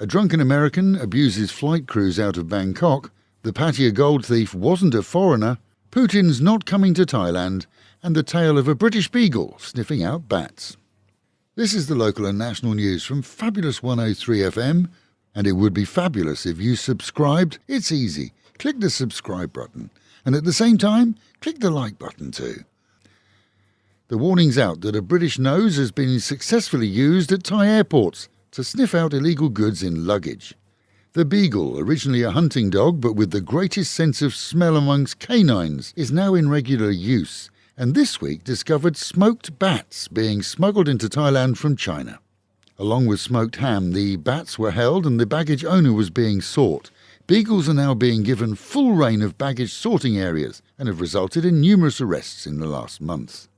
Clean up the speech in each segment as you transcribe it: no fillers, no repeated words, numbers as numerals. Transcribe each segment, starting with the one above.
A drunken American abuses flight crews out of Bangkok, the Pattaya gold thief wasn't a foreigner, Putin's not coming to Thailand, and the tale of a British beagle sniffing out bats. This is the local and national news from Fabulous 103 FM, and it would be fabulous if you subscribed. It's easy. Click the subscribe button, and at the same time, click the like button too. The warning's out that a British nose has been successfully used at Thai airports to sniff out illegal goods in luggage. The beagle, originally a hunting dog but with the greatest sense of smell amongst canines, is now in regular use, and this week discovered smoked bats being smuggled into Thailand from China. Along with smoked ham, the bats were held and the baggage owner was being sought. Beagles are now being given full reign of baggage sorting areas and have resulted in numerous arrests in the last month.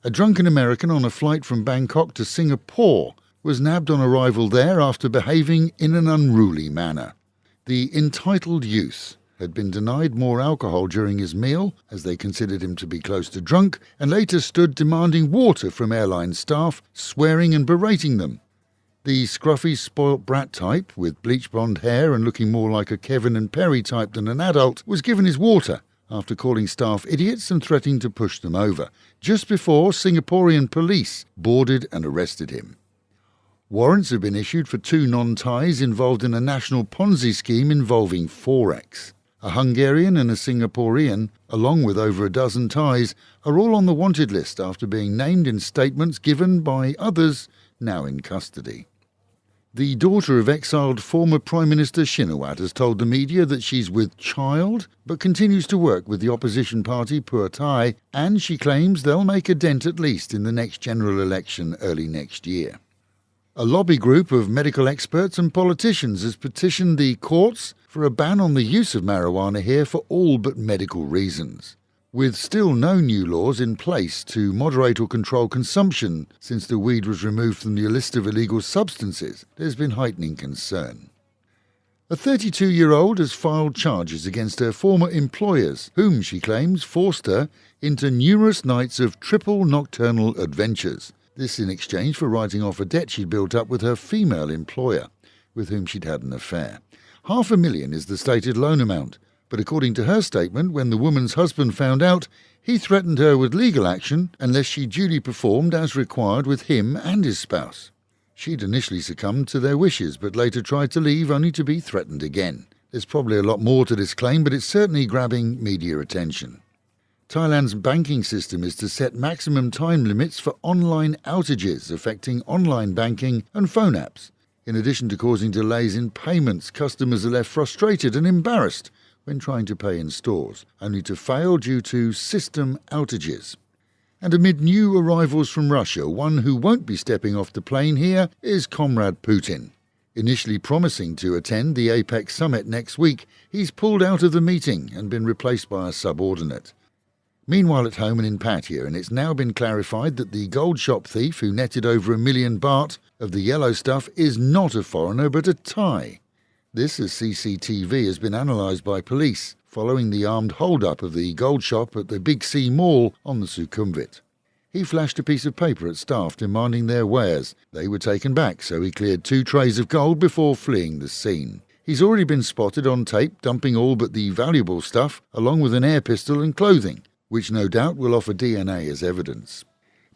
A drunken American on a flight from Bangkok to Singapore was nabbed on arrival there after behaving in an unruly manner. The entitled youth had been denied more alcohol during his meal, as they considered him to be close to drunk, and later stood demanding water from airline staff, swearing and berating them. The scruffy, spoilt brat type, with bleached blonde hair and looking more like a Kevin and Perry type than an adult, was given his water after calling staff idiots and threatening to push them over, just before Singaporean police boarded and arrested him. Warrants have been issued for 2 non-Thais involved in a national Ponzi scheme involving Forex. A Hungarian and a Singaporean, along with over a dozen Thais, are all on the wanted list after being named in statements given by others now in custody. The daughter of exiled former Prime Minister Shinawatra has told the media that she's with child but continues to work with the opposition party Pattaya, and she claims they'll make a dent at least in the next general election early next year. A lobby group of medical experts and politicians has petitioned the courts for a ban on the use of marijuana here for all but medical reasons. With still no new laws in place to moderate or control consumption since the weed was removed from the list of illegal substances, there's been heightening concern. A 32-year-old has filed charges against her former employers, whom she claims forced her into numerous nights of triple nocturnal adventures. This in exchange for writing off a debt she'd built up with her female employer, with whom she'd had an affair. $500,000 is the stated loan amount, but according to her statement, when the woman's husband found out, he threatened her with legal action unless she duly performed as required with him and his spouse. She'd initially succumbed to their wishes, but later tried to leave only to be threatened again. There's probably a lot more to this claim, but it's certainly grabbing media attention. Thailand's banking system is to set maximum time limits for online outages affecting online banking and phone apps. In addition to causing delays in payments, customers are left frustrated and embarrassed when trying to pay in stores, only to fail due to system outages. And amid new arrivals from Russia, one who won't be stepping off the plane here is Comrade Putin. Initially promising to attend the APEC summit next week, he's pulled out of the meeting and been replaced by a subordinate. Meanwhile at home and in Pattaya, and it's now been clarified that the gold shop thief who netted over 1 million baht of the yellow stuff is not a foreigner but a Thai. This, as CCTV has been analysed by police following the armed hold-up of the gold shop at the Big C Mall on the Sukhumvit. He flashed a piece of paper at staff demanding their wares. They were taken back, so he cleared 2 trays of gold before fleeing the scene. He's already been spotted on tape dumping all but the valuable stuff, along with an air pistol and clothing, which no doubt will offer DNA as evidence.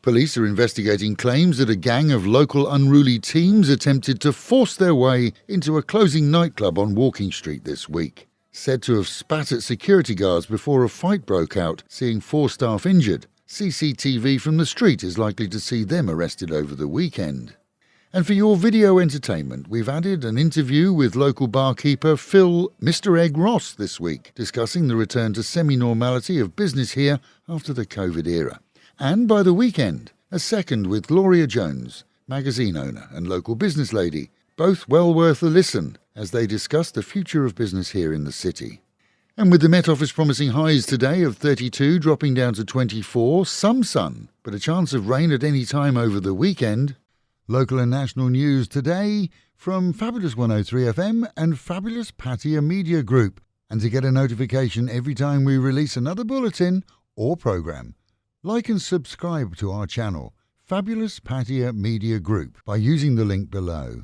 Police are investigating claims that a gang of local unruly teens attempted to force their way into a closing nightclub on Walking Street this week. Said to have spat at security guards before a fight broke out, seeing 4 staff injured. CCTV from the street is likely to see them arrested over the weekend. And for your video entertainment, we've added an interview with local barkeeper Phil Mr. Egg Ross this week, discussing the return to semi-normality of business here after the COVID era. And by the weekend, a second with Gloria Jones, magazine owner and local business lady, both well worth a listen as they discuss the future of business here in the city. And with the Met Office promising highs today of 32 dropping down to 24, some sun, but a chance of rain at any time over the weekend. Local and national news today from Fabulous 103 FM and Fabulous Pattaya Media Group. And to get a notification every time we release another bulletin or program, like and subscribe to our channel, Fabulous Pattaya Media Group, by using the link below.